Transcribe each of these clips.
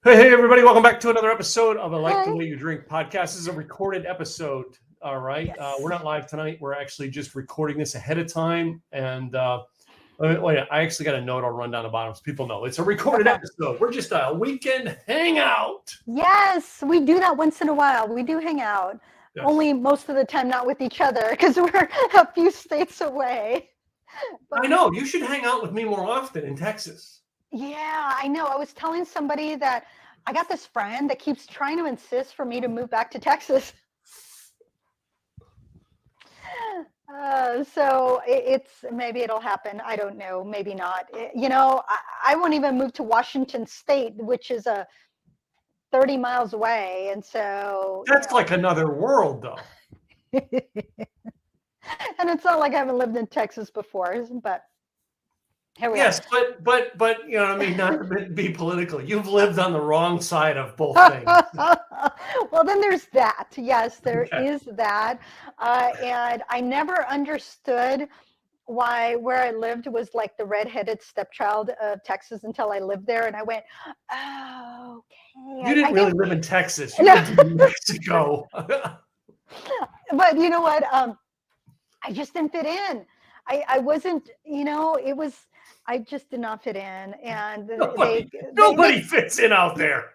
Hey, everybody, welcome back to another episode of I Like the Hi. Way You Drink podcast. This is a recorded episode, all right? We're Yes. not live tonight. We're actually just recording this ahead of time. And wait, I actually got a note I'll run down the bottom so people know. It's a recorded episode. We're just a weekend hangout. Yes, we do that once in a while. We do hang out. Yes. Only most of the time not with each other because we're a few states away. I But know. You should hang out with me more often in Texas. yeah, I know. I was telling somebody that I got this friend that keeps trying to insist for me to move back to Texas. So it's maybe it'll happen. I don't know. Maybe not. I won't even move to Washington State, which is 30 miles away. And so, That's like another world, though. and it's not like I haven't lived in Texas before, but here we are. Yes, but you know what I mean, not to be political. You've lived on the wrong side of both things. Well, then there's that. Yes, there Okay. is that. And I never understood why where I lived was like the redheaded stepchild of Texas until I lived there. And I went, oh, okay. You I didn't really guess, live in Texas. You no, lived in Mexico. but you know what? I just didn't fit in. I wasn't, it was, I just did not fit in. And Nobody fits in out there.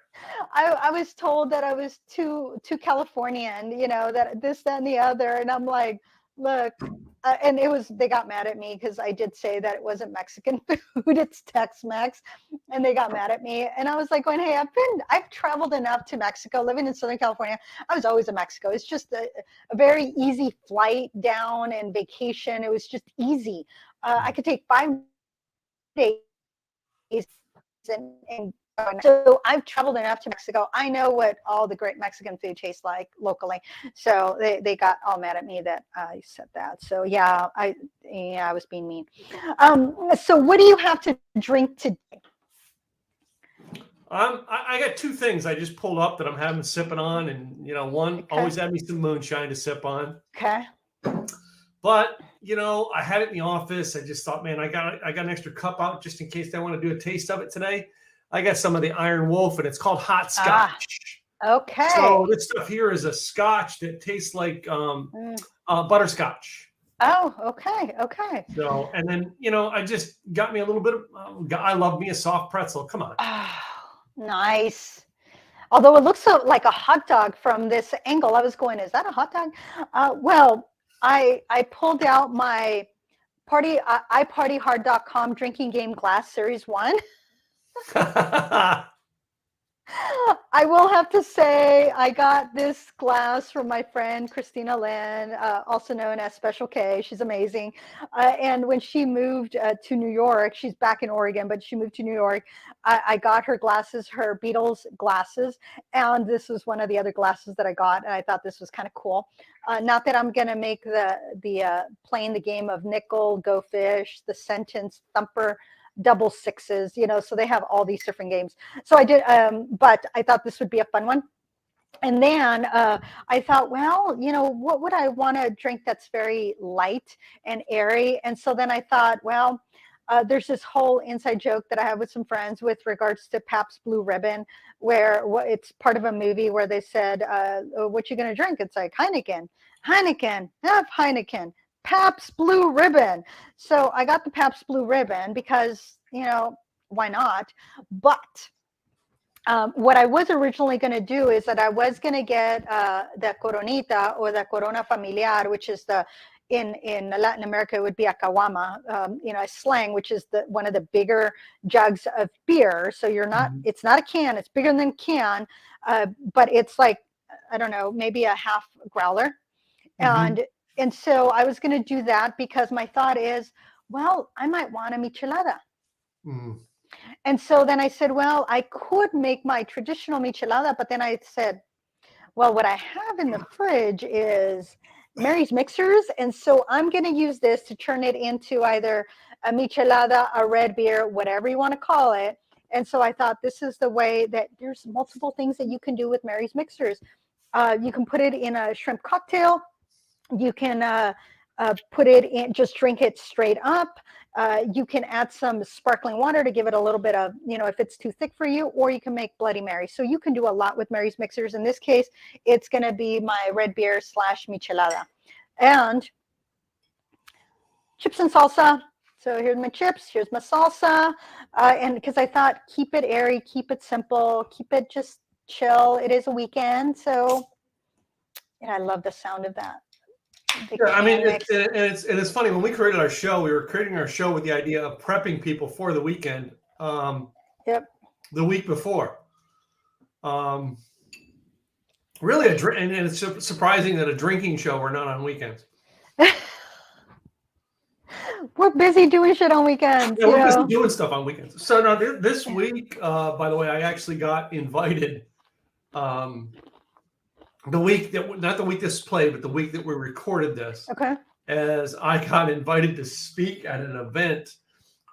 I was told that I was too Californian, that this, that, and the other. And I'm like, look, and they got mad at me because I did say that it wasn't Mexican food, it's Tex-Mex. And they got mad at me. And I was like going, hey, I've traveled enough to Mexico, living in Southern California. I was always in Mexico. It's just a very easy flight down and vacation. It was just easy. I could take 5 days and so I've traveled enough to Mexico. I know what all the great Mexican food tastes like locally. So they got all mad at me that I said that. So yeah, I was being mean. So what do you have to drink today? I got two things I just pulled up that I'm having sipping on, and one Okay. always had me some moonshine to sip on. Okay. But I had it in the office. I just thought, man, I got an extra cup out just in case I want to do a taste of it today. I got some of the Iron Wolf, and it's called hot scotch. Okay. So this stuff here is a scotch that tastes like butterscotch. Oh, okay. Okay. So, and then, I just got me a little bit of, I love me a soft pretzel. Come on. Oh, nice. Although it looks so like a hot dog from this angle, I was going, is that a hot dog? Well, I pulled out my iPartyHard.com drinking game glass series 1. I will have to say I got this glass from my friend Christina Lynn, also known as Special K. She's amazing. And when she moved to New York, she's back in Oregon, but she moved to New York. I got her glasses, her Beatles glasses, and this was one of the other glasses that I got, and I thought this was kind of cool. Not that I'm going to make the playing the game of nickel, go fish, the sentence, thumper, double sixes, so they have all these different games. So I did, but I thought this would be a fun one. And then I thought, well, what would I want to drink that's very light and airy? And so then I thought, well, there's this whole inside joke that I have with some friends with regards to Pabst Blue Ribbon, where it's part of a movie where they said, what you going to drink? It's like Heineken, have Heineken. Pabst Blue Ribbon. So I got the Pabst Blue Ribbon because, why not? But what I was originally going to do is that I was going to get the Coronita or the Corona Familiar, which is in Latin America, it would be a caguama, a slang, which is one of the bigger jugs of beer. So it's not a can, it's bigger than a can, but it's like, I don't know, maybe a half growler. And so I was going to do that because my thought is, well, I might want a michelada. And so then I said, well, I could make my traditional michelada, but then I said, well, what I have in the fridge is Mary's mixers. And so I'm going to use this to turn it into either a michelada, a red beer, whatever you want to call it. And so I thought this is the way that there's multiple things that you can do with Mary's mixers. You can put it in a shrimp cocktail. You can put it in, just drink it straight up. You can add some sparkling water to give it a little bit of, if it's too thick for you, or you can make Bloody Mary. So you can do a lot with Mary's mixers. In this case, it's going to be my red beer / michelada. And chips and salsa. So here's my chips, here's my salsa. And because I thought, keep it airy, keep it simple, keep it just chill. It is a weekend. So yeah, I love the sound of that. Yeah, I mean, it's funny. When we created our show, we were creating our show with the idea of prepping people for the weekend. Yep. The week before. Really, and it's surprising that a drinking show we're not on weekends. We're busy doing shit on weekends. Yeah, we're busy doing stuff on weekends. So now this week, by the way, I actually got invited. The week that, not the week this played, but the week that we recorded this. Okay. As I got invited to speak at an event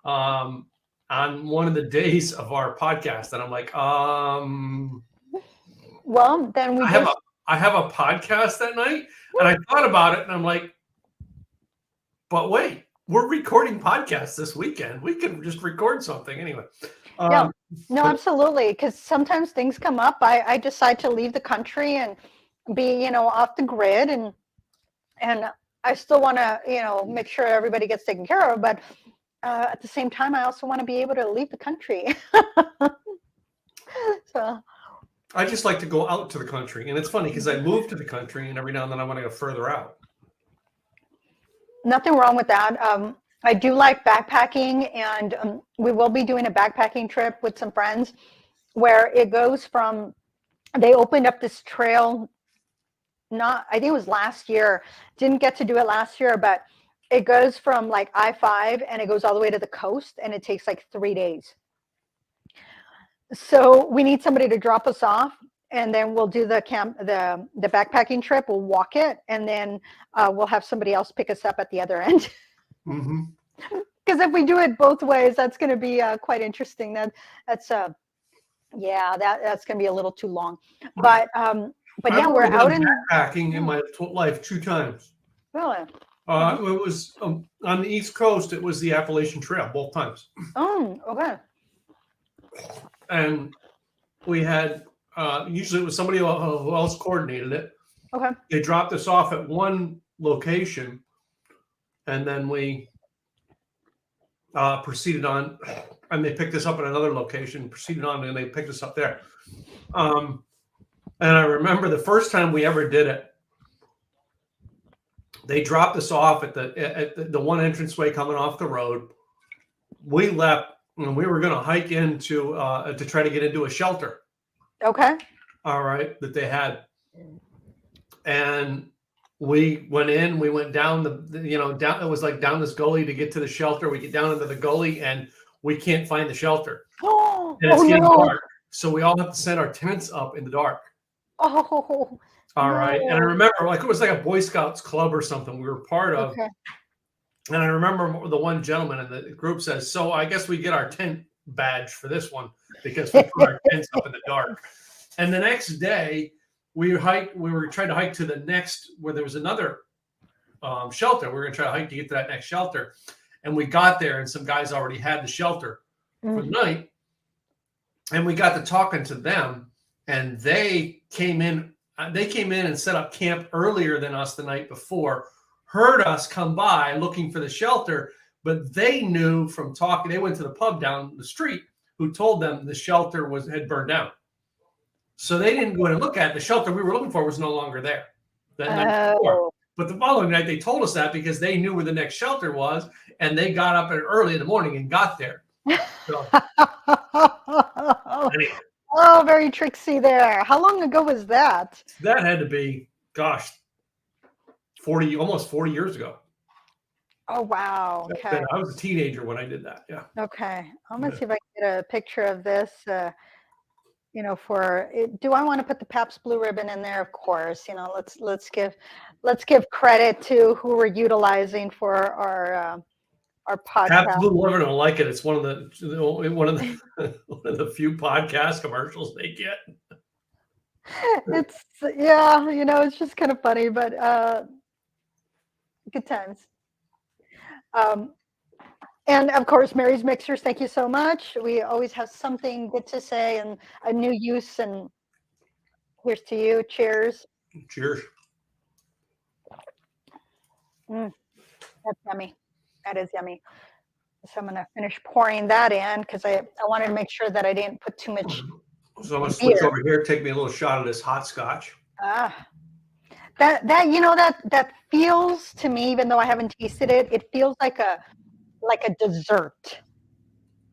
on one of the days of our podcast, and I'm like, well, then I have a podcast that night, and I thought about it, and I'm like, but wait, we're recording podcasts this weekend. We can just record something anyway. Yeah, no, absolutely. Because sometimes things come up. I decide to leave the country and be, off the grid, and I still want to, make sure everybody gets taken care of. But at the same time, I also want to be able to leave the country. So I just like to go out to the country, and it's funny because I moved to the country, and every now and then I want to go further out. Nothing wrong with that. I do like backpacking, and we will be doing a backpacking trip with some friends where it goes from, they opened up this trail, I think it was last year, didn't get to do it last year, but it goes from like I-5 and it goes all the way to the coast, and it takes like 3 days. So we need somebody to drop us off, and then we'll do the backpacking trip. We'll walk it, and then we'll have somebody else pick us up at the other end. Mm-hmm. Because if we do it both ways, that's going to be quite interesting. That's going to be a little too long. But yeah, we're out in backpacking in my life 2 times. Really? It was on the East Coast. It was the Appalachian Trail both times. Oh, okay. And we had usually it was somebody who else coordinated it. Okay. They dropped us off at one location, and then we proceeded on, and they picked us up at another location, proceeded on, and they picked us up there. And I remember the first time we ever did it, they dropped us off at the one entranceway coming off the road. We left, and we were going to hike into to try to get into a shelter. Okay. All right, that they had, and we went in. We went down down. It was like down this gully to get to the shelter. We get down into the gully, and we can't find the shelter. Oh, and it's getting dark, so we all have to set our tents up in the dark. Oh. All right, and I remember it was like a Boy Scouts club or something we were part of. Okay. And I remember the one gentleman in the group says, "So I guess we get our tent badge for this one because we put our tents up in the dark." And the next day, we were trying to hike to the next, where there was another shelter. We were going to try to hike to get to that next shelter. And we got there, and some guys already had the shelter for the night. And we got to talking to them, and they came in and set up camp earlier than us the night before, heard us come by looking for the shelter, but they knew from talking, they went to the pub down the street who told them the shelter had burned down. So they didn't go in and look at it. The shelter we were looking for was no longer there that night before. But the following night, they told us that because they knew where the next shelter was, and they got up early in the morning and got there. So, anyway. Oh, very tricksy there. How long ago was that? That had to be, almost 40 years ago. Oh, wow. Okay. I was a teenager when I did that. Yeah. Okay. I'm going to see if I can get a picture of this. Do I want to put the Pabst Blue Ribbon in there? Of course. Let's give credit to who we're utilizing for our podcast. Pabst Blue Ribbon, I like it. It's one of the few podcast commercials they get. It's it's just kind of funny, but Good times. Um, and of course, Mary's Mixers, thank you so much. We always have something good to say and a new use. And here's to you. Cheers. Cheers. Mm, that's yummy. That is yummy. So I'm going to finish pouring that in because I wanted to make sure that I didn't put too much So I'm gonna switch beer. over here. Take me a little shot of this hot scotch. Ah, that feels to me, even though I haven't tasted it, it feels like a dessert.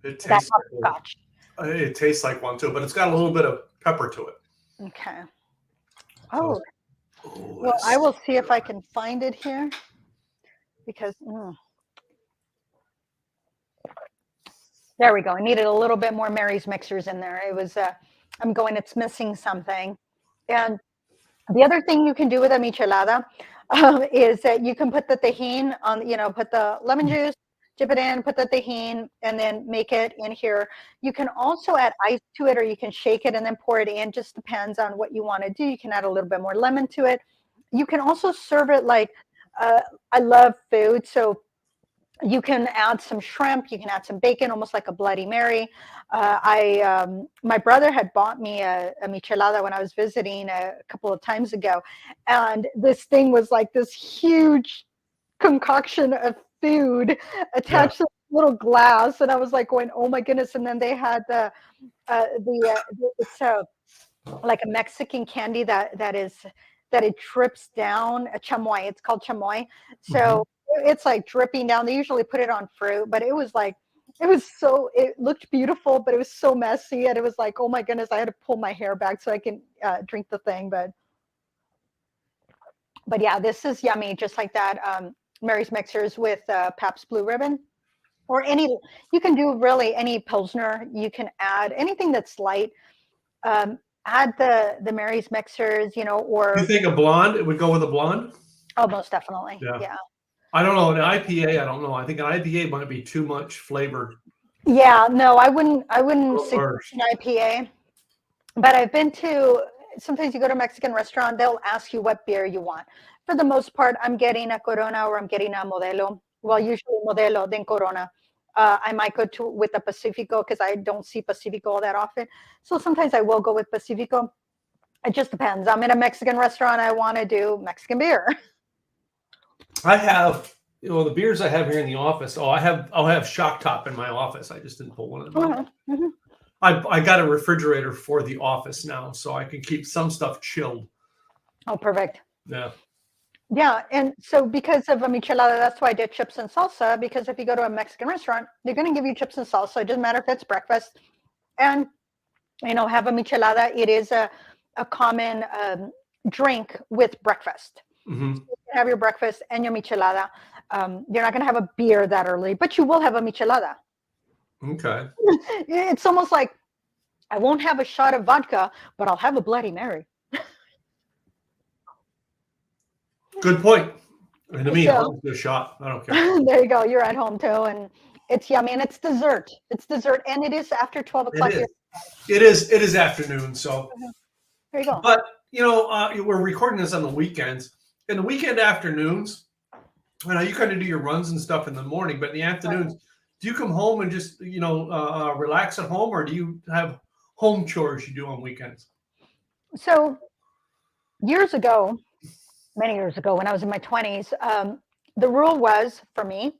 It That tastes hopscotch. it tastes like one too, but it's got a little bit of pepper to it. Okay. So, Oh, well, I will see if I can find it here because there we go. I needed a little bit more Mary's Mixers in there. It was I'm going, it's missing something. And the other thing you can do with a michelada is that you can put the tajin on, put the lemon juice, dip it in, put the tajin, and then make it in here. You can also add ice to it, or you can shake it and then pour it in. Just depends on what you want to do. You can add a little bit more lemon to it. You can also serve it like, I love food, so you can add some shrimp, you can add some bacon, almost like a Bloody Mary. My brother had bought me a michelada when I was visiting a couple of times ago, and this thing was like this huge concoction of food attached to a little glass, and I was like going, oh my goodness. And then they had it's like a Mexican candy that it drips down, a chamoy. It's called chamoy. So it's like dripping down. They usually put it on fruit, but it was like, it looked beautiful, but it was so messy. And it was like, oh my goodness, I had to pull my hair back so I can drink the thing. But yeah, this is yummy. Just like that. Mary's Mixers with Pabst Blue Ribbon, or you can do really any Pilsner. You can add anything that's light. Add the Mary's Mixers, or You think a blonde? It would go with a blonde? oh, most definitely. Yeah. Yeah. I don't know. An IPA, I don't know. I think an IPA might be too much flavor. Yeah, no, I wouldn't suggest First. an IPA. But I've been to, sometimes you go to a Mexican restaurant, they'll ask you what beer you want. For the most part, I'm getting a Corona or I'm getting a Modelo. Well, usually Modelo, then Corona. I might go with a Pacifico because I don't see Pacifico all that often. So sometimes I will go with Pacifico. It just depends. I'm in a Mexican restaurant. I want to do Mexican beer. I have, the beers I have here in the office. I'll have Shock Top in my office. I just didn't pull one of them out. Mm-hmm. I got a refrigerator for the office now, so I can keep some stuff chilled. Oh, perfect. Yeah. Yeah, and so because of a michelada, that's why I did chips and salsa, because if you go to a Mexican restaurant, they're going to give you chips and salsa. It doesn't matter if it's breakfast. And, have a michelada. It is a common drink with breakfast. Mm-hmm. So you can have your breakfast and your michelada. You're not going to have a beer that early, but you will have a michelada. Okay. It's almost like I won't have a shot of vodka, but I'll have a Bloody Mary. Good point. And to me, So, I'll do a shot. I don't care. there you go. You're at home too, and it's yummy, and it's dessert. It's dessert, and it is after 12 o'clock. It is afternoon. So there you go. But we're recording this on the weekends. In the weekend afternoons, you kind of do your runs and stuff in the morning, but in the afternoons, do you come home and just relax at home, or do you have home chores you do on weekends? So many years ago, when I was in my 20s, the rule was for me,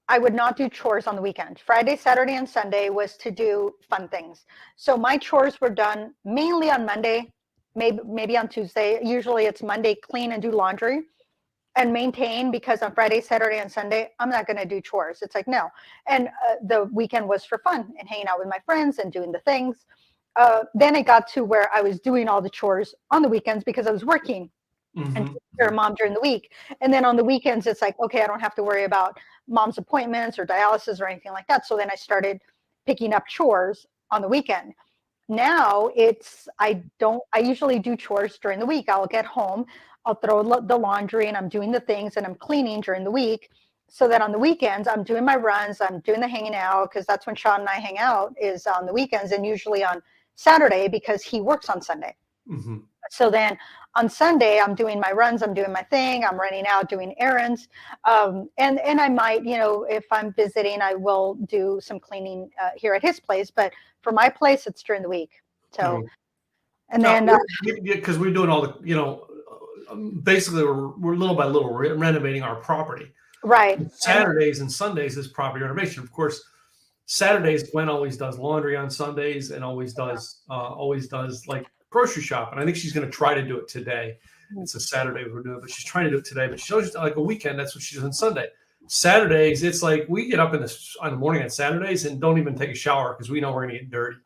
I would not do chores on the weekend. Friday, Saturday, and Sunday was to do fun things. So my chores were done mainly on Monday, maybe on Tuesday. Usually it's Monday, clean and do laundry and maintain, because on Friday, Saturday, and Sunday, I'm not going to do chores. It's like, no. And the weekend was for fun and hanging out with my friends and doing the things. Then it got to where I was doing all the chores on the weekends because I was working. And take care of mom during the week. And then on the weekends, it's like, okay, I don't have to worry about mom's appointments or dialysis or anything like that. So then I started picking up chores on the weekend. Now I usually do chores during the week. I'll get home, I'll throw the laundry, and I'm doing the things, and I'm cleaning during the week, so that on the weekends, I'm doing my runs, I'm doing the hanging out, because that's when Sean and I hang out, is on the weekends, and usually on Saturday because he works on Sunday. Mm-hmm. So then on Sunday, I'm doing my runs, I'm doing my thing, I'm running out, doing errands. And I might, if I'm visiting, I will do some cleaning here at his place. But for my place, it's during the week. So, and No, then, because we're doing all the, basically we're little by little renovating our property. right. Saturdays and Sundays is property renovation. Of course, Saturdays Gwen always does laundry on Sundays and always does like grocery shopping. I think she's going to try to do it today. It's a Saturday we're doing it, but she's trying to do it today. But she always like a weekend. That's what she does on Sunday. Saturdays, it's like we get up on the morning on Saturdays and don't even take a shower because we know we're going to get dirty.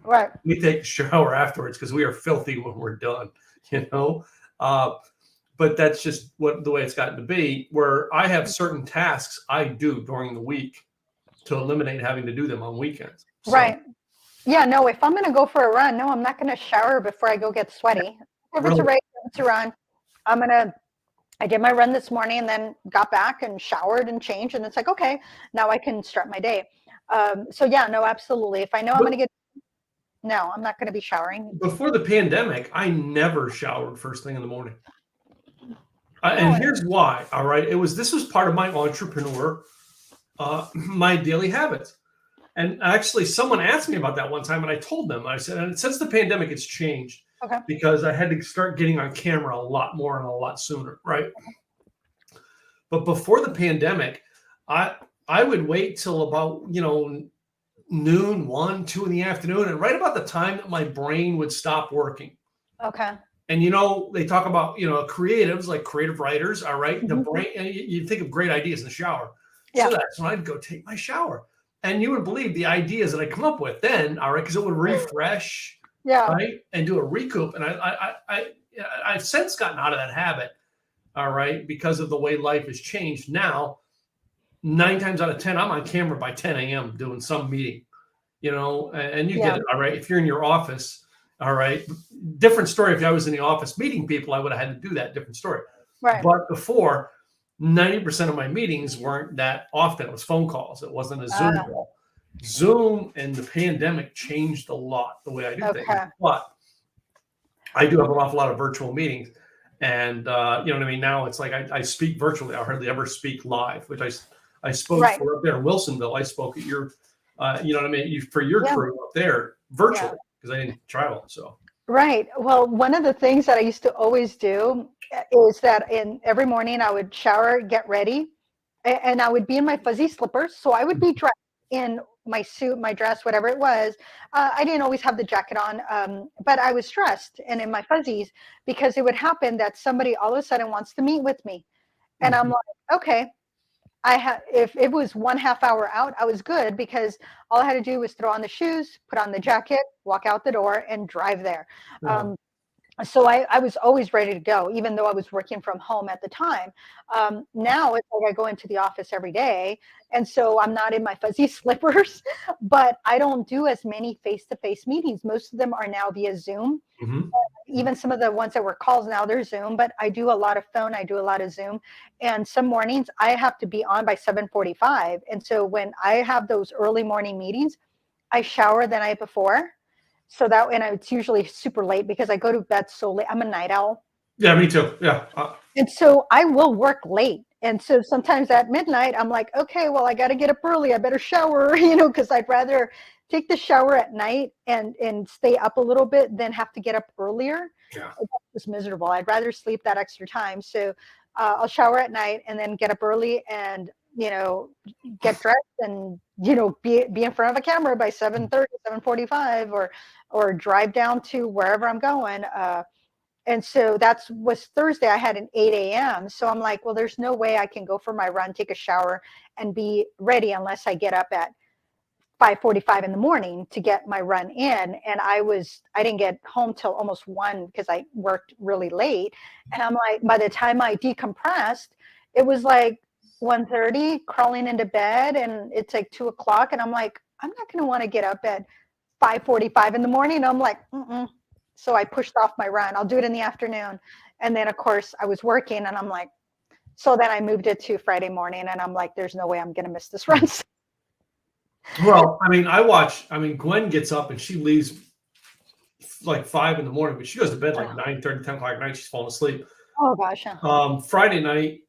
Right. We take a shower afterwards because we are filthy when we're done. But that's just the way it's gotten to be. Where I have certain tasks I do during the week to eliminate having to do them on weekends. So. Right. Yeah, no, if I'm going to go for a run, no, I'm not going to shower before I go get sweaty. If it's a race, if it's a run, I did my run this morning and then got back and showered and changed. And it's like, okay, now I can start my day. So yeah, no, absolutely. If I know I'm going to no, I'm not going to be showering. Before the pandemic, I never showered first thing in the morning. And here's why. All right. This was part of my entrepreneur, my daily habits. And actually someone asked me about that one time and I told them, I said, and since the pandemic, it's changed because I had to start getting on camera a lot more and a lot sooner. Right. But before the pandemic, I would wait till about, noon, 1, 2 in the afternoon. And right about the time that my brain would stop working. Okay. And, they talk about, creatives like creative writers. All right. The brain, and you think of great ideas in the shower. Yeah. So that's when I'd go take my shower. And you would believe the ideas that I come up with then, all right, because it would refresh, right, and do a recoup. And I've since gotten out of that habit, all right, because of the way life has changed. Now, 9 times out of 10, I'm on camera by 10 a.m. doing some meeting, and you get it, all right. If you're in your office, all right, different story. If I was in the office meeting people, I would have had to do that, different story. Right. But before, 90% of my meetings weren't that often. It was phone calls. It wasn't a Zoom call. Zoom and the pandemic changed a lot the way I do things. But I do have an awful lot of virtual meetings. And, you know what I mean? Now it's like I speak virtually. I hardly ever speak live, which I spoke for up there in Wilsonville. I spoke at your, you know what I mean? For your crew up there virtually because I didn't travel. So. Right. Well, one of the things that I used to always do is that every morning I would shower, get ready, and I would be in my fuzzy slippers. So I would be dressed in my suit, my dress, whatever it was. I didn't always have the jacket on, but I was dressed and in my fuzzies because it would happen that somebody all of a sudden wants to meet with me. And I'm like, okay. If it was 1/2 hour out, I was good because all I had to do was throw on the shoes, put on the jacket, walk out the door and drive there. So I was always ready to go, even though I was working from home at the time. Now it's like I go into the office every day. And so I'm not in my fuzzy slippers, but I don't do as many face-to-face meetings. Most of them are now via Zoom. Even some of the ones that were calls now, they're Zoom, but I do a lot of phone. I do a lot of Zoom. And some mornings I have to be on by 7:45. And so when I have those early morning meetings, I shower the night before. So and it's usually super late because I go to bed so late. I'm a night owl. Yeah, me too. Yeah. And so I will work late. And so sometimes at midnight, I'm like, okay, well, I got to get up early. I better shower, because I'd rather take the shower at night and stay up a little bit than have to get up earlier. Yeah. It's miserable. I'd rather sleep that extra time. So I'll shower at night and then get up early and get dressed and, be in front of a camera by 7:30, 7:45 or drive down to wherever I'm going. And so was Thursday. I had an 8 a.m. So I'm like, well, there's no way I can go for my run, take a shower and be ready unless I get up at 5:45 in the morning to get my run in. And I didn't get home till almost 1 because I worked really late. And I'm like, by the time I decompressed, it was like 1:30, crawling into bed, and it's like 2 o'clock. And I'm like, I'm not going to want to get up at 5:45 in the morning. And I'm like, So I pushed off my run. I'll do it in the afternoon. And then, of course, I was working, and I'm like, so then I moved it to Friday morning, and I'm like, there's no way I'm going to miss this run. Well, Gwen gets up and she leaves like 5 in the morning, but she goes to bed like 9:30, 10 o'clock at night. She's falling asleep. Oh gosh. Friday night,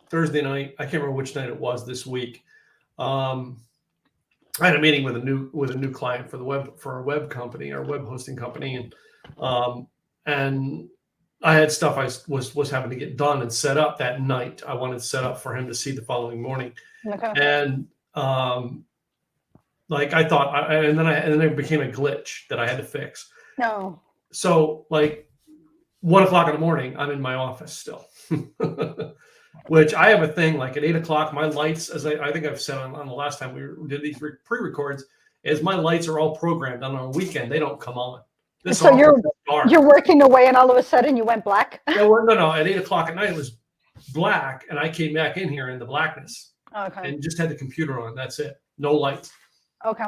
Thursday night, I can't remember which night it was this week. I had a meeting with a new client for a web company, our web hosting company, and I had stuff I was having to get done and set up that night. I wanted to set up for him to see the following morning, Okay. and like I thought, and then it became a glitch that I had to fix. No. So like 1 o'clock in the morning, I'm in my office still. Which I have a thing like at 8 o'clock, my lights, as I think I've said on the last time we did these pre-records, is my lights are all programmed. On a weekend, they don't come on. So you're working away, and all of a sudden you went black. No. At 8 o'clock at night, it was black, and I came back in here in the blackness. Okay. And just had the computer on. That's it. No lights. Okay.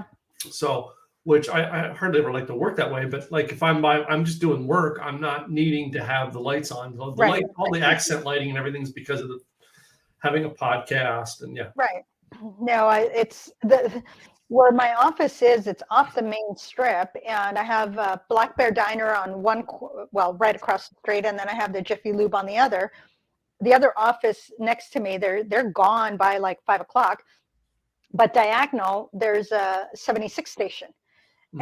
So, which I hardly ever like to work that way, but like if I'm just doing work, I'm not needing to have the lights on. The light, all the accent lighting and everything's because of having a podcast and yeah. Right. No, it's where my office is. It's off the main strip, and I have a Black Bear Diner on right across the street, and then I have the Jiffy Lube on the other. The other office next to me, they're gone by like 5 o'clock, but diagonal there's a 76 station.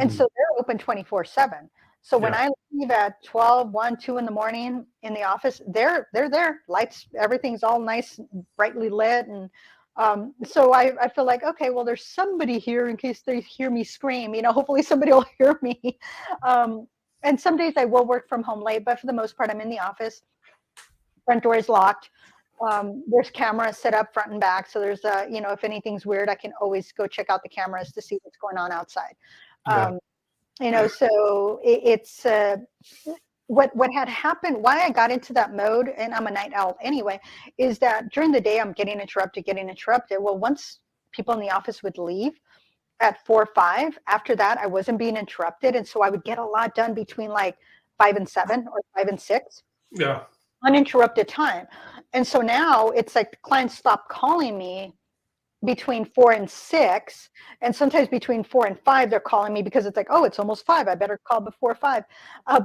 And so they're open 24/7. So when I leave at 12, 1, 2 in the morning in the office, they're there. Lights, everything's all nice, brightly lit. And so I feel like, okay, well, there's somebody here in case they hear me scream. Hopefully somebody will hear me. And some days I will work from home late, but for the most part, I'm in the office. Front door is locked. There's cameras set up front and back. So there's if anything's weird, I can always go check out the cameras to see what's going on outside. So it's what had happened, why I got into that mode, and I'm a night owl anyway, is that during the day I'm getting interrupted. Well, once people in the office would leave at 4 or 5, after that I wasn't being interrupted, and so I would get a lot done between like 5 and 7 or 5 and 6. Yeah. Uninterrupted time. And so now it's like the clients stop calling me between 4 and 6, and sometimes between 4 and 5 they're calling me because it's like, oh, it's almost 5, I better call before 5.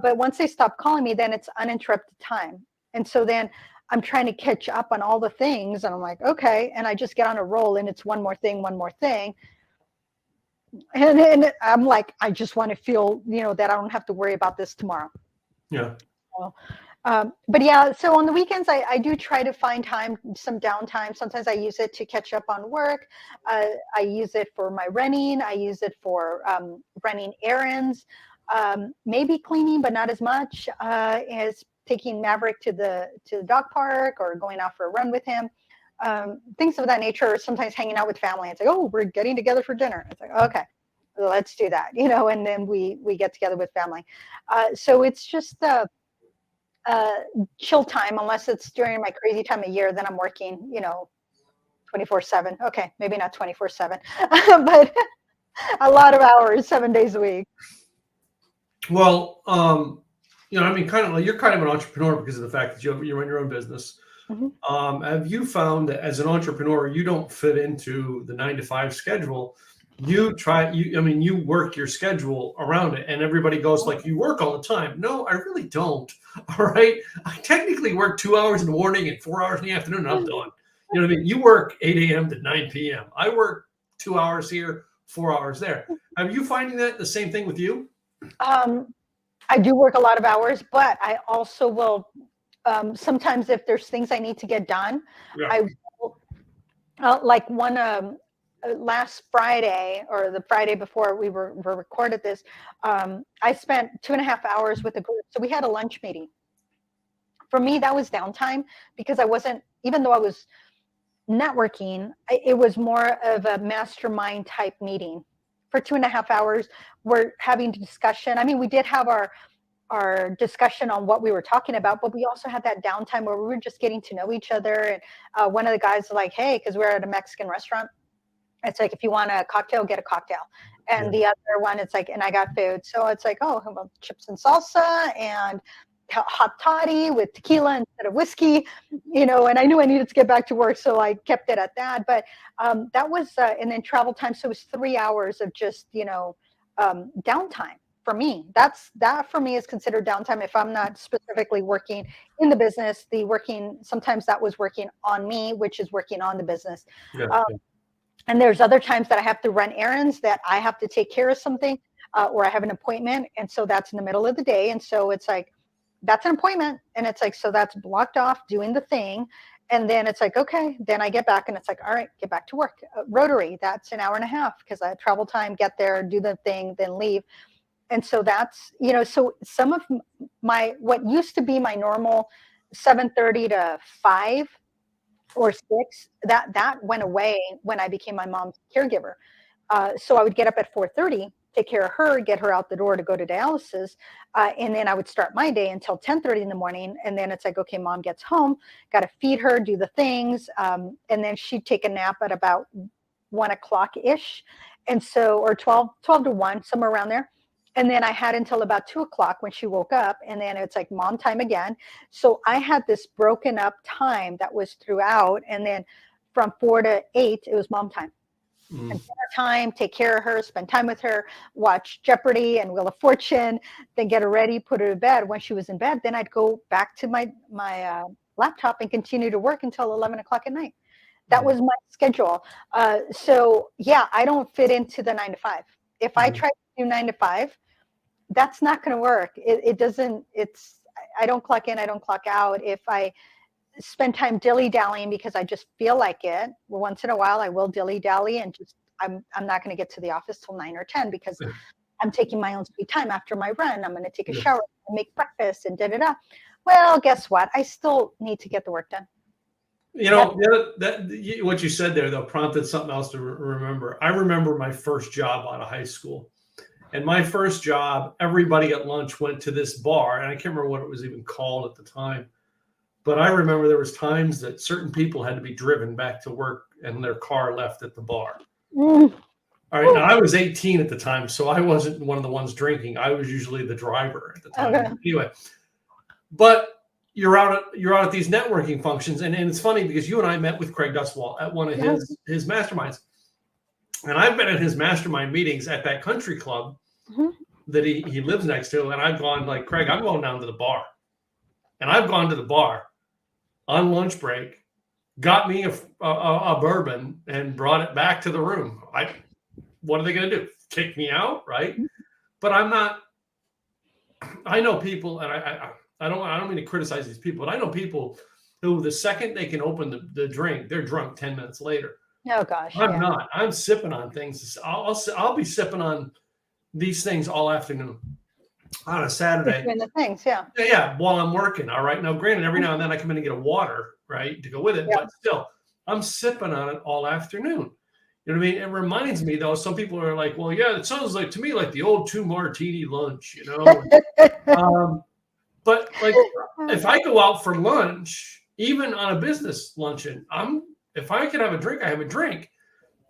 But once they stop calling me, then it's uninterrupted time. And so then I'm trying to catch up on all the things, and I'm like, okay, and I just get on a roll, and it's one more thing, and I'm like, I just want to feel that I don't have to worry about this tomorrow. Yeah. So, but yeah, so on the weekends, I do try to find some downtime. Sometimes I use it to catch up on work. I use it for my running. I use it for running errands, maybe cleaning, but not as much as taking Maverick to the dog park or going out for a run with him. Things of that nature, or sometimes hanging out with family. It's like, oh, we're getting together for dinner. It's like, okay, let's do that, and then we get together with family. So it's just chill time, unless it's during my crazy time of year, then I'm working 24/7. Okay, maybe not 24/7, but a lot of hours, 7 days a week. Well, kind of like you're kind of an entrepreneur because of the fact that you run your own business. Have you found that as an entrepreneur you don't fit into the 9 to 5 schedule? You work your schedule around it, and everybody goes like, you work all the time. No, I really don't. All right. I technically work 2 hours in the morning and 4 hours in the afternoon, and I'm done. You know what I mean? You work 8 a.m. to 9 p.m. I work 2 hours here, 4 hours there. Are you finding that the same thing with you? I do work a lot of hours, but I also will, sometimes if there's things I need to get done, I will, like last Friday or the Friday before we recorded this, I spent 2.5 hours with a group. So we had a lunch meeting. For me, that was downtime because I wasn't, even though I was networking, it was more of a mastermind type meeting. For 2.5 hours, we're having a discussion. I mean, we did have our discussion on what we were talking about, but we also had that downtime where we were just getting to know each other. And one of the guys was like, hey, because we're at a Mexican restaurant, it's like, if you want a cocktail, get a cocktail. And the other one, it's like, and I got food. So it's like, oh, how about chips and salsa and hot toddy with tequila instead of whiskey, and I knew I needed to get back to work. So I kept it at that. But that was, and then travel time. So it was 3 hours of just, downtime for me. That for me is considered downtime if I'm not specifically working in the business. Sometimes that was working on me, which is working on the business. Yeah. Um, and there's other times that I have to run errands, that I have to take care of something, or I have an appointment, and so that's in the middle of the day, and so it's like that's an appointment, and it's like, so that's blocked off doing the thing, and then it's like, okay, then I get back, and it's like, all right, get back to work. Rotary, that's an hour and a half because I have travel time, get there, do the thing, then leave. And so that's, so some of what used to be my normal 7:30 to 5 or 6, that went away when I became my mom's caregiver. So I would get up at 4:30, take care of her, get her out the door to go to dialysis, and then I would start my day until 10:30 in the morning. And then it's like, okay, mom gets home, got to feed her, do the things, and then she'd take a nap at about 1 o'clock ish, and so, or 12 to 1, somewhere around there. And then I had until about 2 o'clock when she woke up, and then it's like mom time again. So I had this broken up time that was throughout, and then from 4 to 8, it was mom time. And dinner time, take care of her, spend time with her, watch Jeopardy and Wheel of Fortune, then get her ready, put her to bed. When she was in bed, then I'd go back to my laptop and continue to work until 11 o'clock at night. That was my schedule. So yeah, I don't fit into the 9 to 5. If I try to do 9 to 5, that's not going to work. It doesn't. I don't clock in, I don't clock out. If I spend time dilly-dallying because I just feel like it, well, once in a while I will dilly-dally, and just I'm not going to get to the office till 9 or 10 because I'm taking my own sweet time after my run. I'm going to take a shower and make breakfast and da-da-da. Well, guess what? I still need to get the work done. What you said there, though, prompted something else to remember. I remember my first job out of high school. And my first job, everybody at lunch went to this bar, and I can't remember what it was even called at the time. But I remember there was times that certain people had to be driven back to work and their car left at the bar. All right. Now, I was 18 at the time, so I wasn't one of the ones drinking. I was usually the driver at the time. Okay. Anyway, but you're out at these networking functions. And it's funny because you and I met with Craig Duswalt at one of his masterminds. And I've been at his mastermind meetings at that country club that he lives next to. And I've gone like, Craig, I'm going down to the bar. And I've gone to the bar on lunch break, got me a bourbon and brought it back to the room. What are they going to do? Kick me out? Right. But I'm not, I know people, and I don't mean to criticize these people, but I know people who the second they can open the drink, they're drunk 10 minutes later. Oh gosh. I'm not. I'm sipping on things. I'll be sipping on these things all afternoon on a Saturday. Doing the things, yeah, while I'm working. All right. Now, granted, every now and then I come in and get a water, right, to go with it, but still, I'm sipping on it all afternoon. You know what I mean? It reminds me, though. Some people are like, "Well, yeah, it sounds like to me like the old 2 martini lunch," you know. But like, if I go out for lunch, even on a business luncheon, if I could have a drink, I have a drink,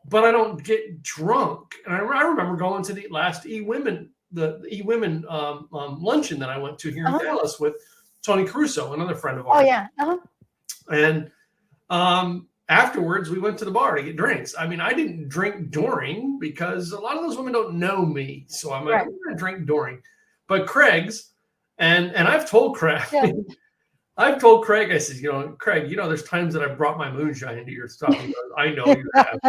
but I don't get drunk. And I remember going to the last E-Women luncheon that I went to here in Dallas with Tony Caruso, another friend of ours. Oh yeah. And afterwards, we went to the bar to get drinks. I mean, I didn't drink during because a lot of those women don't know me, so I'm like, I'm going to drink during. But Craig's, and I've told Craig. Yeah. I've told Craig, I said, Craig, there's times that I've brought my moonshine into your stuff. He goes, I know you have.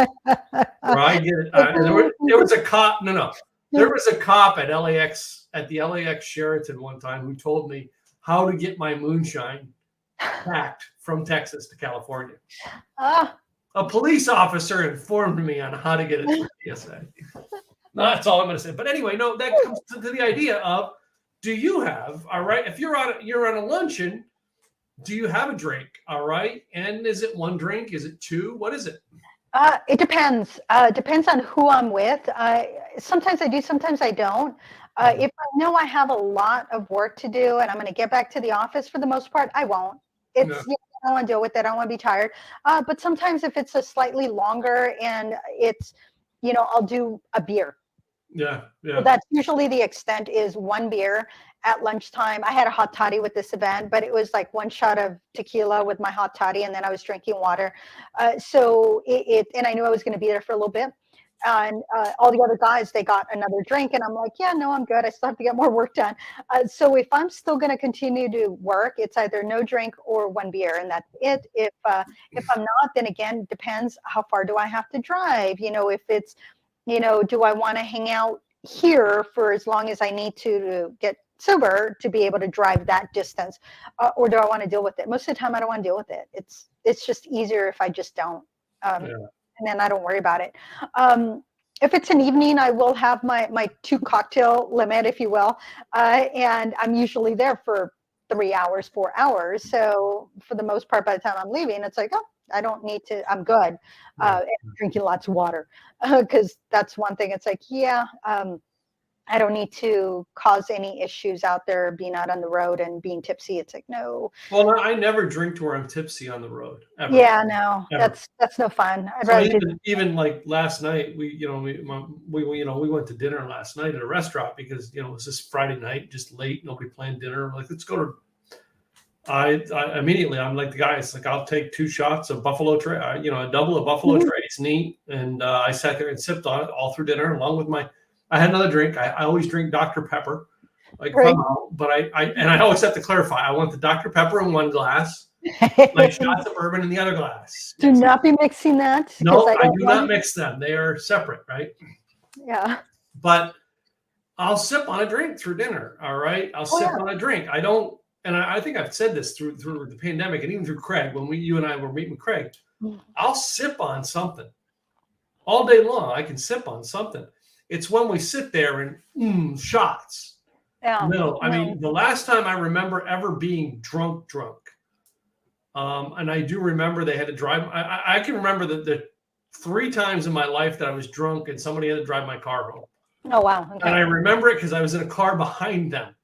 Or I get it. There was a cop. No. There was a cop at the LAX Sheraton one time who told me how to get my moonshine packed from Texas to California. A police officer informed me on how to get it to TSA. No, that's all I'm going to say. But anyway, no, that comes to the idea of, do you have, all right, if you're on a luncheon, do you have a drink? All right. And is it 1 drink? Is it 2? What is it? It depends. Depends on who I'm with. Sometimes I do, sometimes I don't. If I know I have a lot of work to do and I'm going to get back to the office, for the most part, I won't. I don't want to deal with it. I don't want to be tired. But sometimes if it's a slightly longer and it's, I'll do a beer. Yeah. So that's usually the extent, is 1 beer at lunchtime. I had a hot toddy with this event, but it was like 1 shot of tequila with my hot toddy, and then I was drinking water. So and I knew I was going to be there for a little bit. And all the other guys, they got another drink, and I'm like, yeah, no, I'm good. I still have to get more work done. So if I'm still going to continue to work, it's either no drink or one beer, and that's it. If I'm not, then again, depends how far do I have to drive. If it's, do I want to hang out here for as long as I need to get sober to be able to drive that distance, or do I want to deal with it? Most of the time, I don't want to deal with it. It's just easier if I just don't. Yeah. And then I don't worry about it. If it's an evening, I will have my 2 cocktail limit, if you will, and I'm usually there for 3 hours, 4 hours. So for the most part, by the time I'm leaving, it's like, oh, I don't need to. I'm good. And drinking lots of water, because that's one thing. It's like, yeah. I don't need to cause any issues out there being out on the road and being tipsy. It's like, no. Well, I never drink to where I'm tipsy on the road. Ever. Yeah, no, Ever. that's no fun. I'd So rather even like last night, we went to dinner last night at a restaurant because it was this Friday night, just late, nobody planned dinner. Like, let's go to. I immediately, I'm like the guy. It's like, I'll take 2 shots of Buffalo Trace, a double of Buffalo Trace, neat, and I sat there and sipped on it all through dinner, along with my. I had another drink. I always drink Dr. Pepper, like Right. but I always have to clarify. I want the Dr. Pepper in one glass, like shots of bourbon in the other glass. Do not be mixing that. No, I do not mix them. They are separate, right? Yeah. But I'll sip on a drink through dinner. All right, I'll sip on a drink. I don't, and I think I've said this through the pandemic and even through Craig when you and I were meeting with Craig. I'll sip on something all day long. I can sip on something. It's when we sit there and shots. Yeah. No, I mean, the last time I remember ever being drunk, and I do remember they had to drive. I can remember the 3 times in my life that I was drunk and somebody had to drive my car home. Oh, wow. Okay. And I remember it because I was in a car behind them,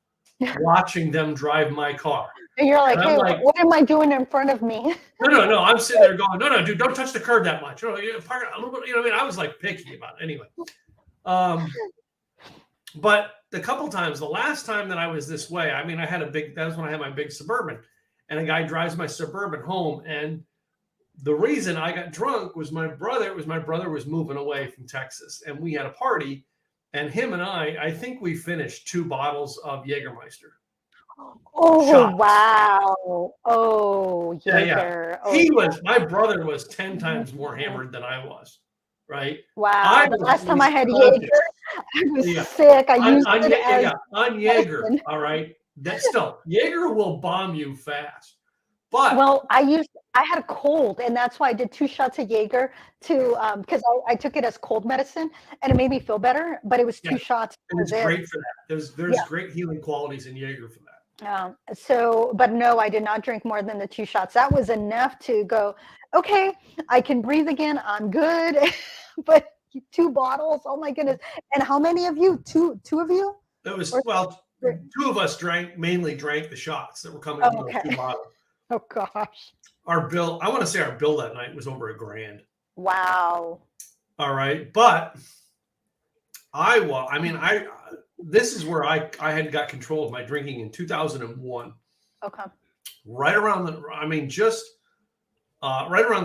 watching them drive my car. And you're like, hey, what am I doing in front of me? No. I'm sitting there going, no, dude, don't touch the curb that much. Park a little bit. What I mean? I was like picky about it anyway. But the couple times, the last time that I was this way, I mean, that was when I had my big Suburban, and a guy drives my Suburban home. And the reason I got drunk was my brother was moving away from Texas, and we had a party, and him and I think we finished 2 bottles of Jägermeister. Oh, shots. Wow. Oh, Jaeger. Yeah. My brother was 10 times more hammered than I was. Right. Wow. The last time I had Jaeger, I was sick. I used it on Jaeger. All right. That's still Jaeger will bomb you fast. But I had a cold, and that's why I did 2 shots of Jaeger because I took it as cold medicine, and it made me feel better. But it was 2 shots. And it's great for that. There's great healing qualities in Jaeger for that. But no, I did not drink more than the 2 shots. That was enough to go, okay, I can breathe again. I'm good. But 2 bottles, oh my goodness. And how many of you? Two of you? It was 2 of us mainly drank the shots that were coming in those 2 bottles. Oh gosh. I want to say our bill that night was over $1,000. Wow. All right. But this is where I had got control of my drinking in 2001. Okay. Right around the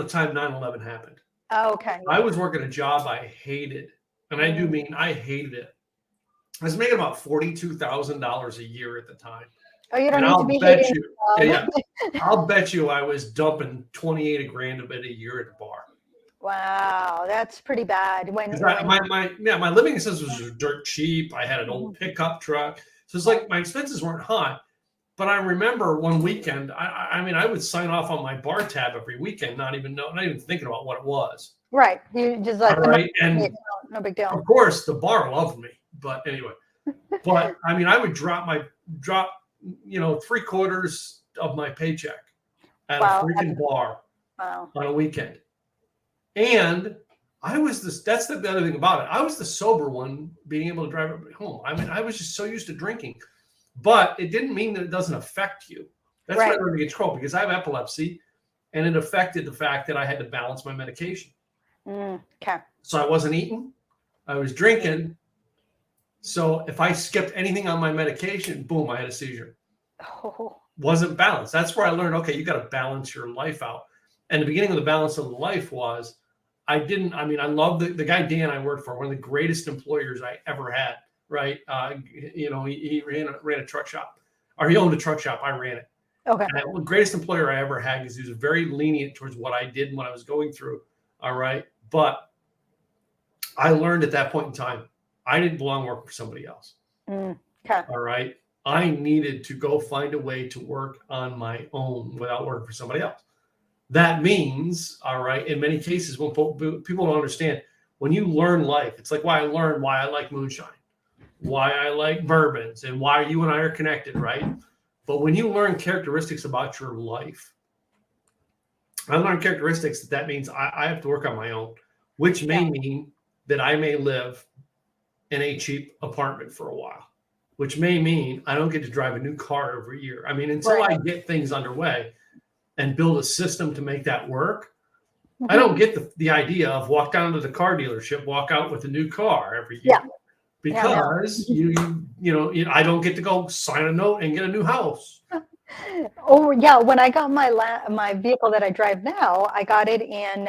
time 9/11 happened. Oh, okay. I was working a job I hated, and I do mean I hated it. I was making about $42,000 a year at the time. Oh, you don't need to be hating. I'll bet you I was dumping $28 grand of it a year at a bar. Wow, that's pretty bad. My living expenses was dirt cheap. I had an old pickup truck, so it's like my expenses weren't high. But I remember one weekend, I would sign off on my bar tab every weekend, not even thinking about what it was. Right, you just like and no big deal. Of course, the bar loved me, but anyway. But I would drop 3/4 of my paycheck at a freaking bar on a weekend. And that's the other thing about it. I was the sober one being able to drive everybody home. I was just so used to drinking, but it didn't mean that it doesn't affect you. That's why I learned to control, because I have epilepsy, and it affected the fact that I had to balance my medication. Okay. So I wasn't eating, I was drinking. So if I skipped anything on my medication, boom, I had a seizure. Oh. Wasn't balanced. That's where I learned, okay, you got to balance your life out. And the beginning of the balance of the life was I didn't. I mean, I love the guy Dan I worked for, one of the greatest employers I ever had. Right? He ran a truck shop, or he owned a truck shop. I ran it. Okay. And the greatest employer I ever had, because he was very lenient towards what I did and what I was going through. All right, but I learned at that point in time, I didn't belong working for somebody else. Okay. All right. I needed to go find a way to work on my own without working for somebody else. That means, all right, in many cases, when people don't understand, when you learn life, it's like why I learned why I like moonshine, why I like bourbons, and why you and I are connected, right? But when you learn characteristics about your life, I learned characteristics that means I have to work on my own, which may mean that I may live in a cheap apartment for a while, which may mean I don't get to drive a new car every year. I mean, until I get things underway and build a system to make that work, I don't get the idea of walk down to the car dealership, walk out with a new car every year. Yeah. Because I don't get to go sign a note and get a new house. Oh yeah, when I got my vehicle that I drive now, I got it in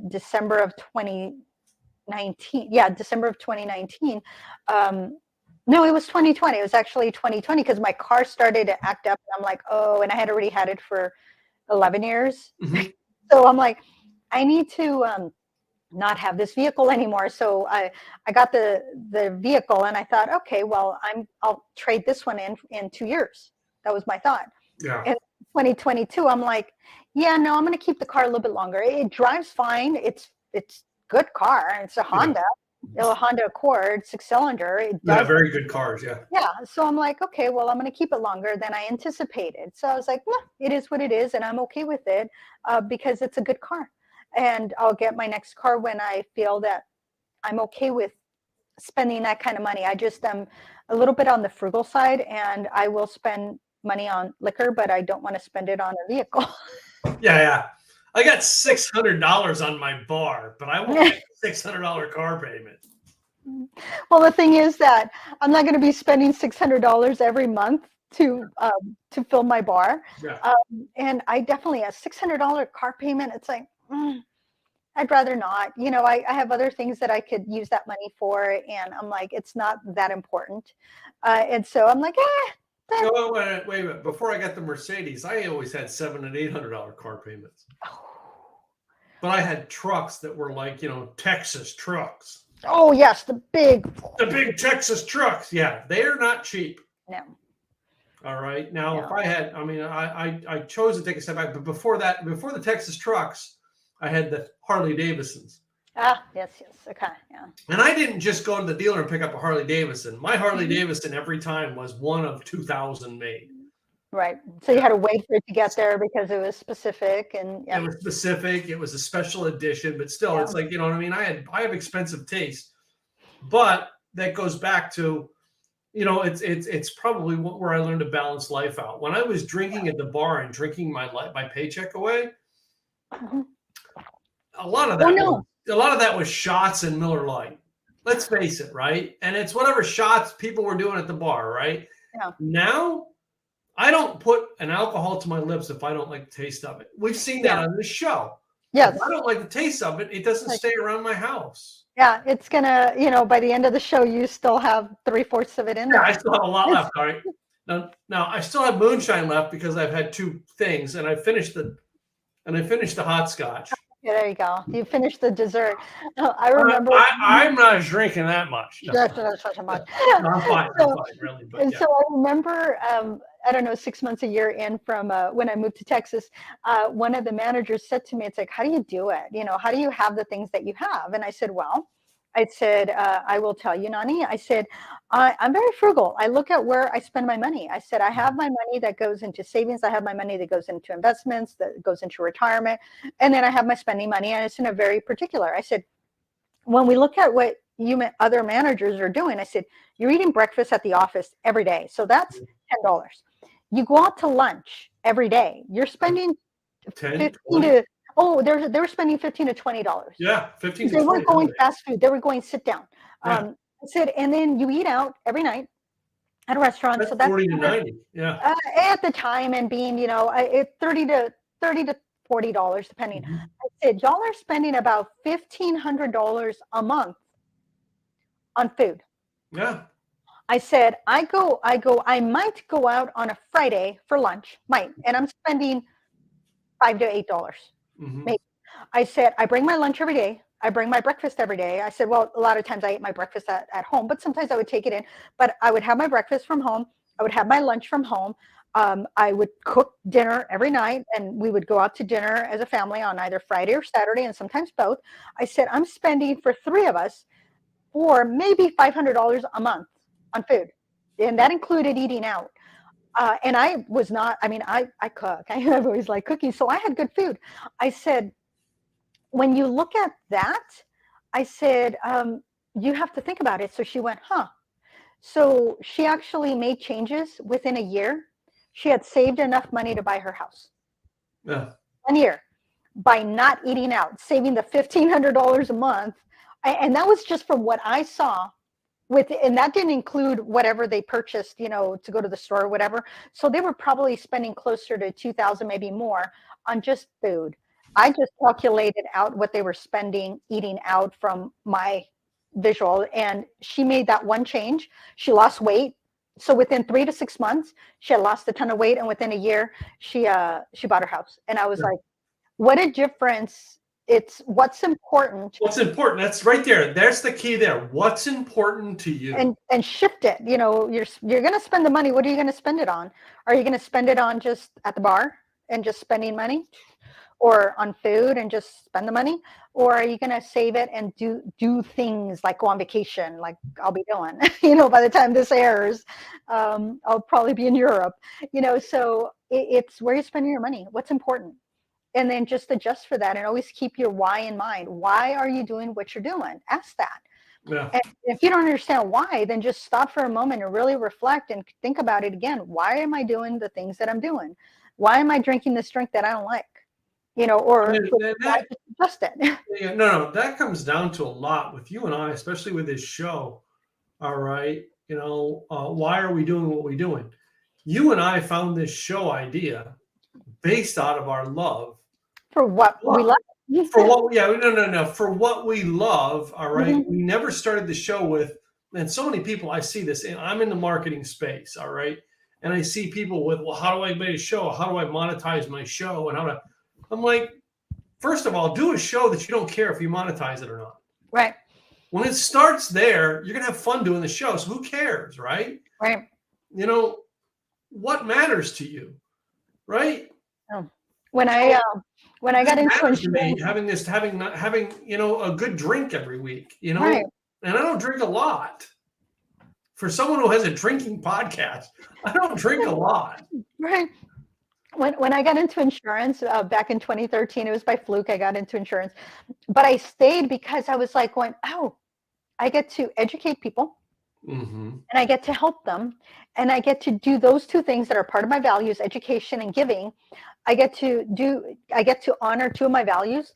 December of 2019. Yeah, December of 2019. No, it was 2020. It was actually 2020 because my car started to act up, and I'm like, oh, and I had already had it for 11 years. Mm-hmm. So I'm like, I need to not have this vehicle anymore. So I got the vehicle, and I thought, okay, well, I'll trade this one in 2 years. That was my thought. Yeah. In 2022, I'm like, yeah, no, I'm going to keep the car a little bit longer. It drives fine. It's good car. It's a Honda, a Honda Accord 6-cylinder. It does, very good cars. Yeah. Yeah. So I'm like, okay, well, I'm going to keep it longer than I anticipated. So I was like, no, it is what it is, and I'm okay with it because it's a good car. And I'll get my next car when I feel that I'm okay with spending that kind of money. I just am a little bit on the frugal side, and I will spend money on liquor, but I don't want to spend it on a vehicle. Yeah. I got $600 on my bar, but I won't make a $600 car payment. Well, the thing is that I'm not going to be spending $600 every month to fill my bar. Yeah. And I definitely a $600 car payment. It's like, I'd rather not. I have other things that I could use that money for, and I'm like, it's not that important. And so I'm like, No, wait a minute. Before I got the Mercedes, I always had $700 and $800 car payments. But I had trucks that were like, Texas trucks. Oh yes, the big Texas trucks. Yeah, they are not cheap. No. All right. Now, if I had, I chose to take a step back, but before the Texas trucks, I had the Harley Davidsons. Yes. Okay, yeah. And I didn't just go to the dealer and pick up a Harley Davidson. My Harley Davidson every time was one of 2,000 made. Right. So you had to wait for it to get there because it was specific, and It was specific. It was a special edition, but still, it's like, you know what I mean? I have expensive taste, but that goes back to, it's probably where I learned to balance life out. When I was drinking at the bar and drinking my paycheck away, a lot of that was shots and Miller Lite. Let's face it, right? And it's whatever shots people were doing at the bar, right? Yeah. Now, I don't put an alcohol to my lips if I don't like the taste of it. We've seen that on this show. Yes. If I don't like the taste of it, it doesn't stay around my house. Yeah, it's gonna, by the end of the show, you still have 3/4 of it in there. Yeah, I still have a lot left. All right. Now I still have moonshine left because I've had 2 things, and I finished the hot scotch. Yeah, there you go. You finished the dessert. I remember. I'm not drinking that much. No. That's not much. No, I'm fine, really. But So I remember, I don't know, 6 months, a year in from when I moved to Texas, one of the managers said to me, it's like, how do you do it? How do you have the things that you have? And I said, I will tell you, Nani. I said, I'm very frugal. I look at where I spend my money. I said, I have my money that goes into savings. I have my money that goes into investments, that goes into retirement. And then I have my spending money, and it's in a very particular. I said, when we look at what other managers are doing, I said, you're eating breakfast at the office every day. So that's $10. You go out to lunch every day. You're spending 10, 15 to, they were spending $15 to $20. Yeah, 15 to 20. They weren't going fast food. They were going sit down. Yeah. I said, and then you eat out every night at a restaurant. That's so that's 40 to 90. Yeah. At the time, and being, $30 to $40, depending. Mm-hmm. I said, y'all are spending about $1,500 a month on food. Yeah. I said, I might go out on a Friday for lunch, and I'm spending $5 to $8. Hmm. Maybe. I said, I bring my lunch every day. I bring my breakfast every day. I said, well, a lot of times I ate my breakfast at home, but sometimes I would take it in. But I would have my breakfast from home. I would have my lunch from home. I would cook dinner every night, and we would go out to dinner as a family on either Friday or Saturday, and sometimes both. I said, I'm spending for three of us for maybe $500 a month on food. And that included eating out. And I was not, I mean, I cook. I've always liked cooking. So I had good food. I said, when you look at that, I said, you have to think about it. So she went, huh. So she actually made changes within a year. She had saved enough money to buy her house. Yeah. 1 year by not eating out, saving the $1,500 a month. And that was just from what I saw and that didn't include whatever they purchased, to go to the store or whatever. So they were probably spending closer to 2,000, maybe more, on just food. I just calculated out what they were spending eating out from my visual, and she made that one change. She lost weight. So within 3 to 6 months, she had lost a ton of weight, and within a year, she bought her house. And I was like, what a difference. It's what's important. What's important? That's right there. There's the key there. What's important to you? And shift it. You're going to spend the money. What are you going to spend it on? Are you going to spend it on just at the bar and just spending money, or on food and just spend the money? Or are you going to save it and do things like go on vacation, like I'll be doing, by the time this airs, I'll probably be in Europe, so it's where you're spending your money, what's important. And then just adjust for that, and always keep your why in mind. Why are you doing what you're doing? Ask that. Yeah. And if you don't understand why, then just stop for a moment and really reflect and think about it again. Why am I doing the things that I'm doing? Why am I drinking this drink that I don't like? Or adjust it. Yeah, no, that comes down to a lot with you and I, especially with this show. All right. Why are we doing what we're doing? You and I found this show idea based out of our love. For what we love. For what, yeah, no. For what we love, all right? Mm-hmm. We never started the show with, and so many people, I see this, and I'm in the marketing space, all right? And I see people with, well, how do I make a show? How do I monetize my show? And I'm like, first of all, do a show that you don't care if you monetize it or not. Right. When it starts there, you're going to have fun doing the show. So who cares, right? Right. What matters to you, right? Oh. When I got into insurance, having a good drink every week, right. And I don't drink a lot. For someone who has a drinking podcast, I don't drink a lot. Right. When I got into insurance back in 2013, it was by fluke. I got into insurance, but I stayed because I was like going, oh, I get to educate people, and I get to help them, and I get to do those two things that are part of my values, education and giving. I get to honor two of my values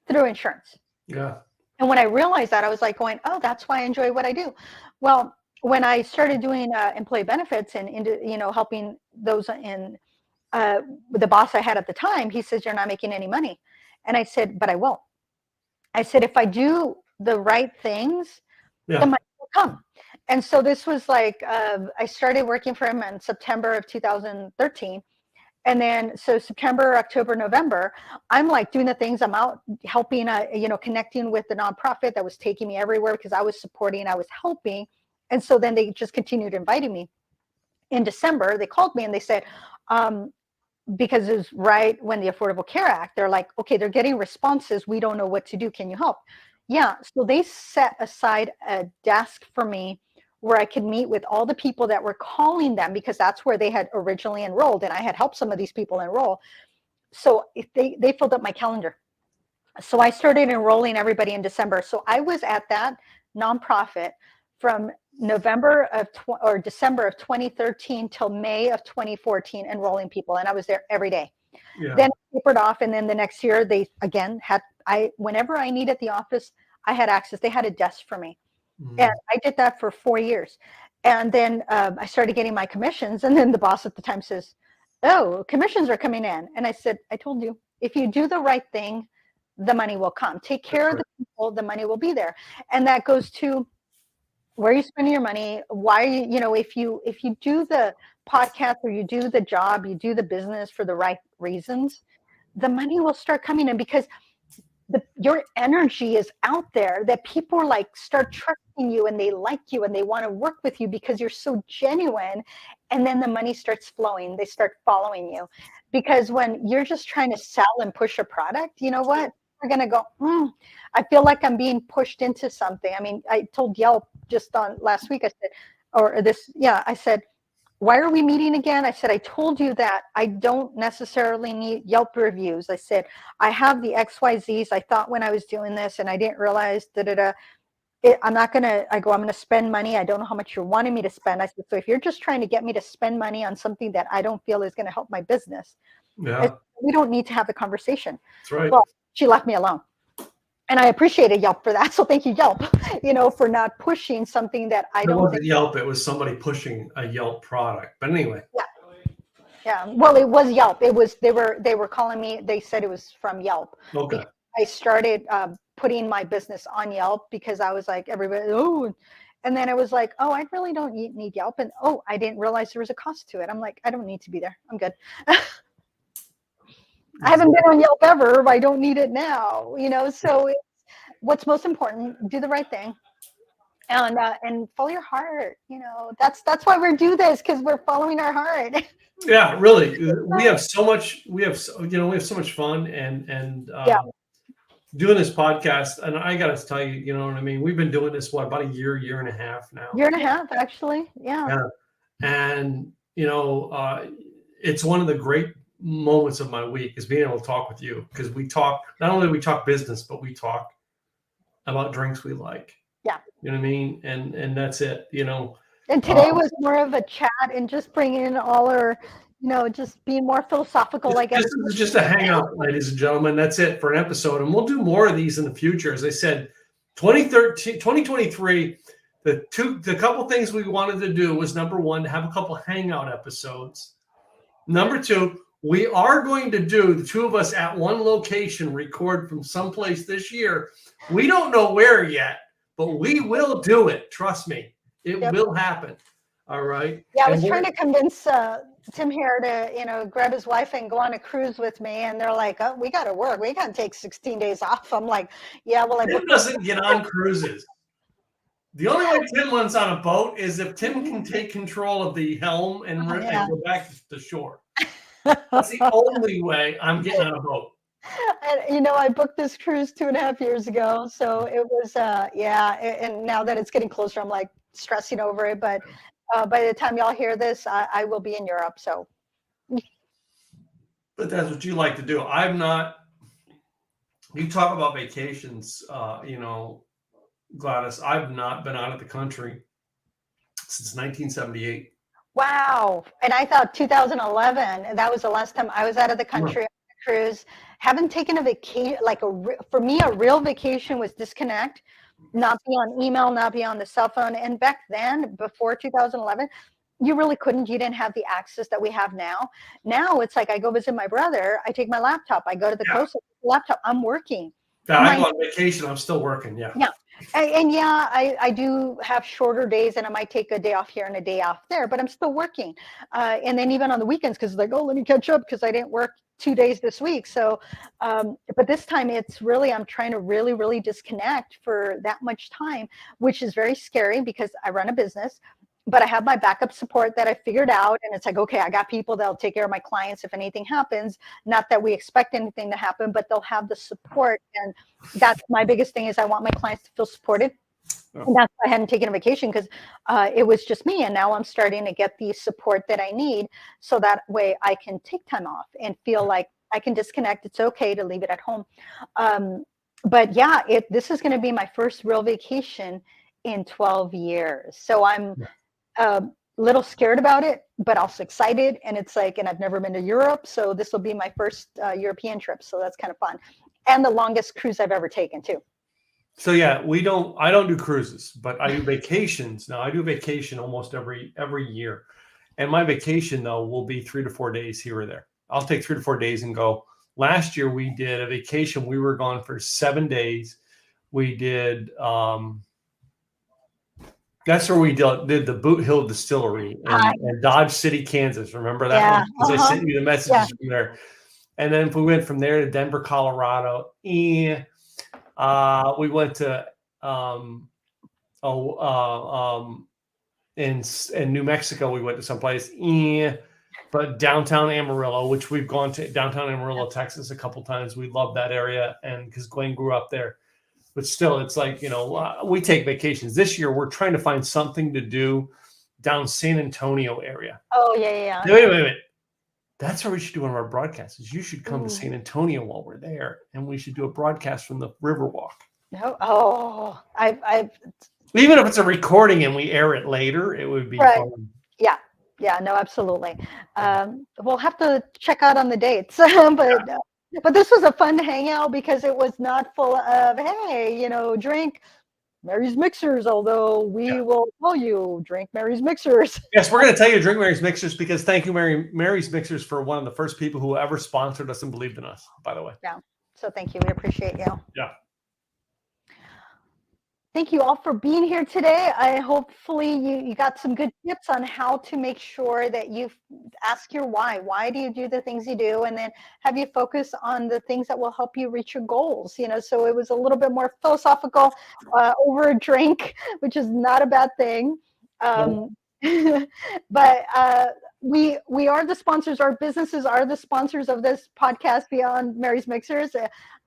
through insurance. Yeah. And when I realized that, I was like going, oh, that's why I enjoy what I do. Well, when I started doing employee benefits and helping those in the boss I had at the time, he says, you're not making any money. And I said, but I will. I said, if I do the right things, the money will come. And so this was like, I started working for him in September of 2013. And then, so September, October, November, I'm like doing the things. I'm out helping, connecting with the nonprofit that was taking me everywhere because I was supporting, I was helping. And so then they just continued inviting me. In December, they called me and they said, because it was right when the Affordable Care Act, they're like, okay, they're getting responses. We don't know what to do. Can you help? Yeah. So they set aside a desk for me where I could meet with all the people that were calling them, because that's where they had originally enrolled. And I had helped some of these people enroll. So if they filled up my calendar. So I started enrolling everybody in December. So I was at that nonprofit from December of 2013 till May of 2014, enrolling people. And I was there every day. Yeah. Then I tapered off. And then the next year they again whenever I needed the office, I had access. They had a desk for me. And I did that for 4 years. And then I started getting my commissions. And then the boss at the time says, oh, commissions are coming in. And I said, I told you, if you do the right thing, the money will come. Take care of the people, the money will be there. And that goes to where you spending your money, why if you do the podcast or you do the job, you do the business for the right reasons, the money will start coming in because your energy is out there, that people are like start trusting you and they like you and they want to work with you because you're so genuine. And then the money starts flowing, they start following you. Because when you're just trying to sell and push a product, you know what, we're going to go, I feel like I'm being pushed into something. I mean, I told Yelp just on last week, I said, why are we meeting again? I said, I told you that I don't necessarily need Yelp reviews. I said, I have the XYZs. I thought when I was doing this and I didn't realize I'm going to spend money. I don't know how much you're wanting me to spend. I said, so if you're just trying to get me to spend money on something that I don't feel is going to help my business, we don't need to have the conversation. That's right. Well, she left me alone. And I appreciated Yelp for that. So thank you, Yelp, for not pushing something that I don't think. It wasn't Yelp. It was somebody pushing a Yelp product. But anyway. Yeah. Well, it was Yelp. It was, they were calling me. They said it was from Yelp. Okay. I started putting my business on Yelp because I was like, everybody, and then I was like, I really don't need Yelp. And I didn't realize there was a cost to it. I'm like, I don't need to be there. I'm good. I haven't been on Yelp ever. I don't need it now, so what's most important, do the right thing and follow your heart. That's why we do this, because we're following our heart. Yeah, really. We have so much fun and doing this podcast. And I got to tell you, you know what I mean? We've been doing this, about a year and a half now. Year and a half, actually. Yeah. And, it's one of the great moments of my week is being able to talk with you, because not only we talk business, but we talk about drinks we like. Yeah. You know what I mean? And that's it, And today was more of a chat and just bringing in all our, just being more philosophical, I guess. This is just a hangout, ladies and gentlemen. That's it for an episode. And we'll do more of these in the future. As I said, 2023, the couple things we wanted to do was, number one, to have a couple hangout episodes. Number two, we are going to do the two of us at one location, record from someplace this year. We don't know where yet, but we will do it. Trust me, it will happen. All right. Yeah, I was trying to convince Tim here to, grab his wife and go on a cruise with me. And they're like, oh, we got to work. We got to take 16 days off. I'm like, yeah, well, Tim doesn't get on cruises. The only way Tim wants on a boat is if Tim can take control of the helm and go back to shore. That's the only way I'm getting on a boat. And, I booked this cruise 2.5 years ago. So it was, and now that it's getting closer, I'm like stressing over it. But by the time y'all hear this, I will be in Europe. So. But that's what you like to do. I'm not. You talk about vacations, Gladys. I've not been out of the country since 1978. Wow. And I thought 2011, that was the last time I was out of the country on a cruise. Haven't taken a vacation, for me, a real vacation was disconnect, not be on email, not be on the cell phone. And back then, before 2011, you really couldn't. You didn't have the access that we have now. Now it's like I go visit my brother, I take my laptop, I go to the coast with the laptop, I'm working. Yeah, I go on vacation, I'm still working, Yeah. And I do have shorter days, and I might take a day off here and a day off there, but I'm still working. And then even on the weekends, because let me catch up because I didn't work 2 days this week. So, but this time it's really, I'm trying to really, really disconnect for that much time, which is very scary because I run a business, but I have my backup support that I figured out. And it's like, okay, I got people that'll take care of my clients if anything happens. Not that we expect anything to happen, but they'll have the support. And that's my biggest thing, is I want my clients to feel supported. And that's why I hadn't taken a vacation, because it was just me. And now I'm starting to get the support that I need, so that way I can take time off and feel like I can disconnect. It's okay to leave it at home. But yeah, this is going to be my first real vacation in 12 years. So I'm a little scared about it, but also excited. And it's like, and I've never been to Europe, so this will be my first European trip. So that's kind of fun. And the longest cruise I've ever taken too. So yeah, I don't do cruises, but I do vacations. Now I do vacation almost every year. And my vacation though will be 3 to 4 days here or there. I'll take 3 to 4 days and go last year we did a vacation. We were gone for 7 days. We did, that's where we did the Boot Hill Distillery in Dodge City, Kansas. Remember that one? Because I sent you the messages from there. And then we went from there to Denver, Colorado. And we went to in New Mexico. We went to someplace. But downtown Amarillo, which we've gone to downtown Amarillo, Texas a couple times. We love that area, and because Gwen grew up there. But still, it's like, we take vacations. This year, we're trying to find something to do down San Antonio area. Oh, yeah. Wait. That's where we should do one of our broadcasts. You should come to San Antonio while we're there, and we should do a broadcast from the Riverwalk. No, I've even if it's a recording and we air it later, it would be fun. Yeah, no, absolutely. We'll have to check out on the dates, but this was a fun hangout because it was not full of, hey, drink Mary's Mixers, although we will tell you, drink Mary's Mixers. Yes, we're going to tell you to drink Mary's Mixers because thank you, Mary's Mixers, for one of the first people who ever sponsored us and believed in us, by the way. Yeah, so thank you. We appreciate you. Yeah. Thank you all for being here today. Hopefully you got some good tips on how to make sure that you ask your why. Why do you do the things you do? And then have you focus on the things that will help you reach your goals. So it was a little bit more philosophical over a drink, which is not a bad thing. But we are the sponsors. Our businesses are the sponsors of this podcast beyond Mary's Mixers.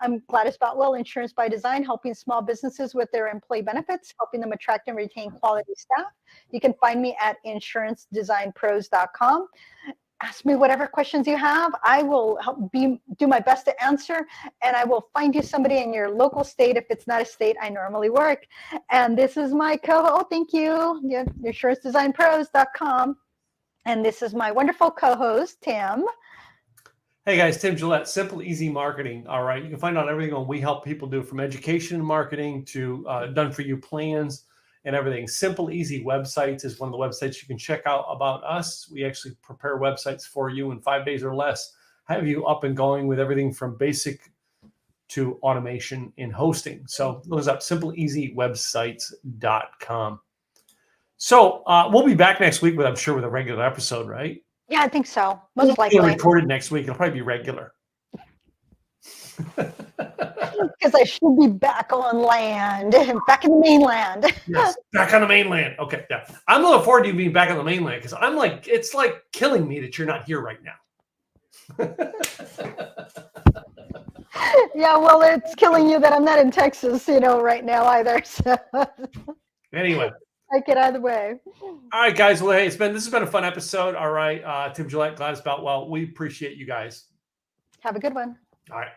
I'm Gladys Boutwell, Insurance by Design, helping small businesses with their employee benefits, helping them attract and retain quality staff. You can find me at insurancedesignpros.com. Ask me whatever questions you have. I will do my best to answer, and I will find you somebody in your local state if it's not a state I normally work. And this is my co-host. Thank you. insurancedesignpros.com. And this is my wonderful co-host, Tim. Hey guys, Tim Gillette, Simple Easy Marketing. All right, you can find out everything on we help people do, from education and marketing to done for you plans and everything. Simple Easy Websites is one of the websites you can check out about us. We actually prepare websites for you in 5 days or less, have you up and going with everything from basic to automation in hosting. So look us up, simpleeasywebsites.com. So we'll be back next week with a regular episode, right? Yeah, I think so. Most likely. It'll be recorded next week. It'll probably be regular. Because I should be back on land, back in the mainland. Yes, back on the mainland. Okay, yeah. I'm looking forward to you being back on the mainland because it's like killing me that you're not here right now. Yeah, well, it's killing you that I'm not in Texas, right now either. So. Anyway. Take it either way. All right, guys. Well, hey, this has been a fun episode. All right. Tim Gillette, Gladys Boutwell. We appreciate you guys. Have a good one. All right.